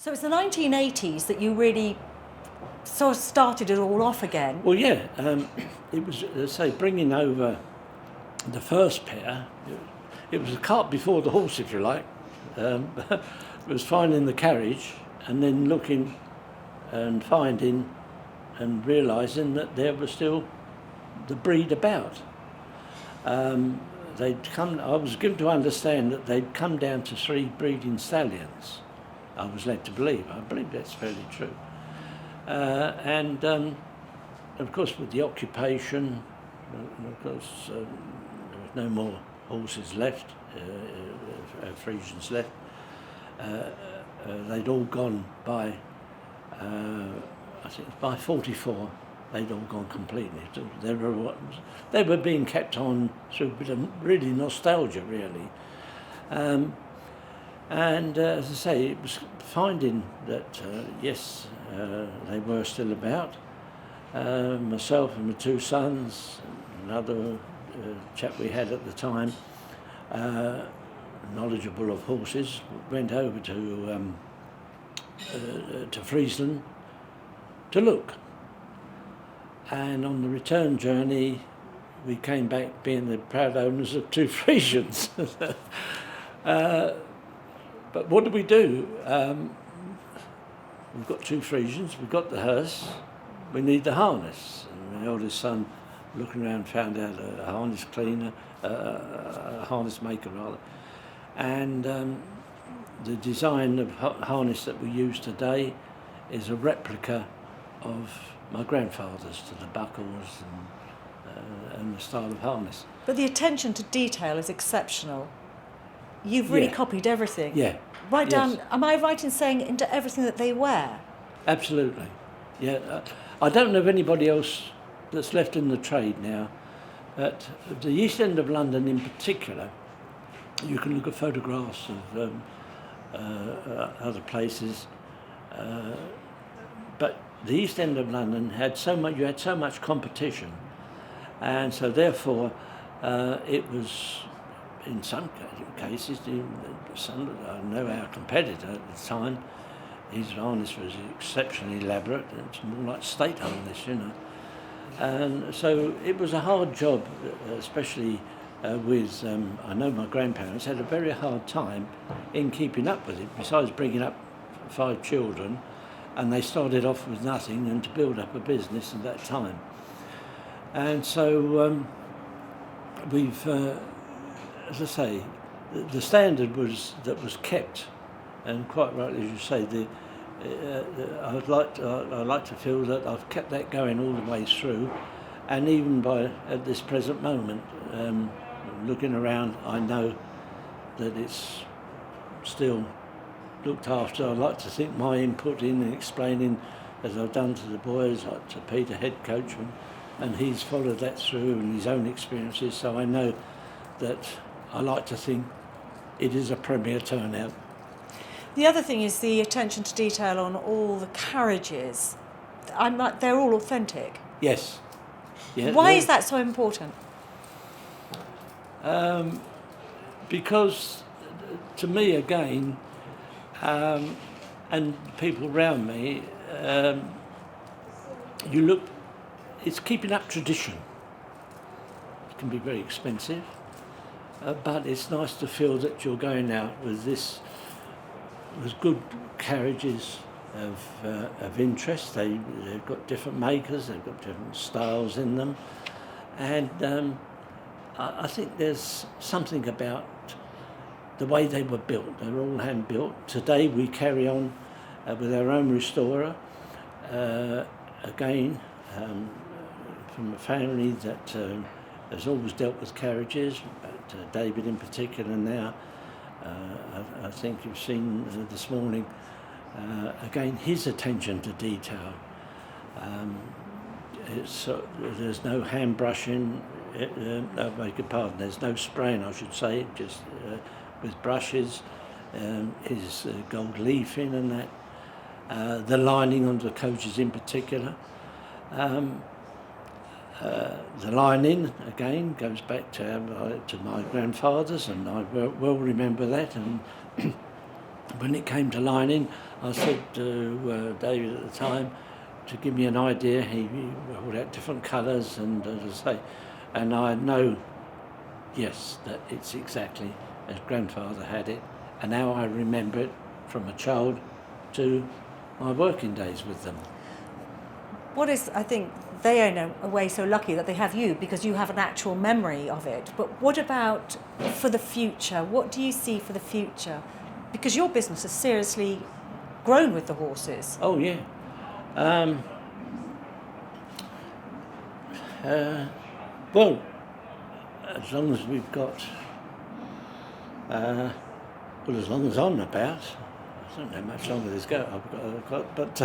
So it's the 1980s that you really sort of started it all off again. Well, yeah, it was, say, bringing over the first pair. It was a cart before the horse, if you like. It was finding the carriage and then looking and finding and realising that there was still the breed about. I was given to understand that they'd come down to 3 breeding stallions. I was led to believe. I believe that's fairly true. And of course, with the occupation, of course, there was no more horses left, Frisians left. They'd all gone by, I think by 44, they'd all gone completely. They were being kept on through a bit of really nostalgia, really. And as I say, it was finding that, yes, they were still about. Myself and my 2 sons, another chap we had at the time, knowledgeable of horses, went over to Friesland to look. And on the return journey, we came back being the proud owners of 2 Frisians. But what do? We've got 2 Frisians, we've got the hearse, we need the harness. And my eldest son, looking around, found out a harness cleaner, a harness maker rather. And the design of harness that we use today is a replica of my grandfather's, to the buckles and the style of harness. But the attention to detail is exceptional. You've really copied everything. Yeah. Right down, am I right in saying into everything that they wear? Absolutely. Yeah. I don't know of anybody else that's left in the trade now. At the East End of London in particular, you can look at photographs of other places, but the East End of London had you had so much competition, and so therefore it was, in some cases, I know our competitor at the time, his harness was exceptionally elaborate. It's more like state harness, you know. And so it was a hard job, especially with, I know my grandparents had a very hard time in keeping up with it, besides bringing up 5 children, and they started off with nothing and to build up a business at that time. And so we've, as I say, the standard that was kept, and quite rightly as you say, I'd like to feel that I've kept that going all the way through, and even at this present moment, looking around, I know that it's still looked after. I like to think my input in explaining, as I've done to the boys, like to Peter, head coach, and he's followed that through and his own experiences, so I know that I like to think it is a premier turnout. The other thing is the attention to detail on all the carriages. They're all authentic. Yes. Yeah, why is that so important? Because to me, again, and people around me, it's keeping up tradition. It can be very expensive, but it's nice to feel that you're going out with good carriages of interest. They've got different makers, they've got different styles in them, and I think there's something about the way they were built. They're all hand built. Today we carry on with our own restorer, again from a family that has always dealt with carriages, but David in particular now. I think you've seen this morning, again, his attention to detail. There's no hand brushing, I beg your pardon, there's no spraying, I should say, just with brushes, his gold leafing and that, the lining on the coaches in particular. The lining, again, goes back to my grandfather's, and I well remember that, and when it came to lining, I said to David at the time to give me an idea. He brought out different colours, and as I say, and I know, yes, that it's exactly as grandfather had it, and now I remember it from a child to my working days with them. What is, I think, they are in a way so lucky that they have you because you have an actual memory of it. But what about for the future? What do you see for the future? Because your business has seriously grown with the horses. Oh yeah. Well, as long as we've got, well, as long as I'm about, I don't know how much longer this go. I've got, but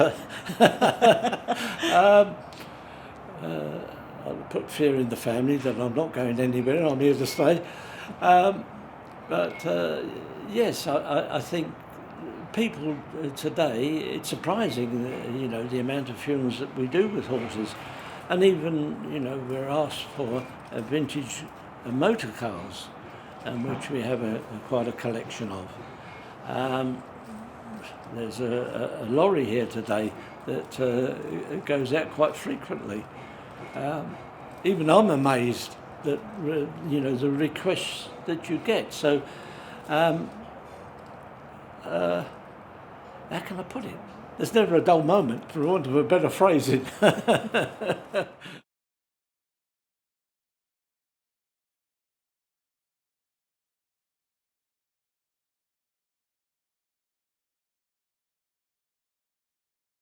I'll put fear in the family that I'm not going anywhere. I'm here to stay. But yes, I think people today, it's surprising, the amount of funerals that we do with horses. And even, we're asked for vintage motor cars, which we have quite a collection of. There's a lorry here today that goes out quite frequently. Even I'm amazed that, the requests that you get. So, how can I put it? There's never a dull moment, for want of a better phrasing.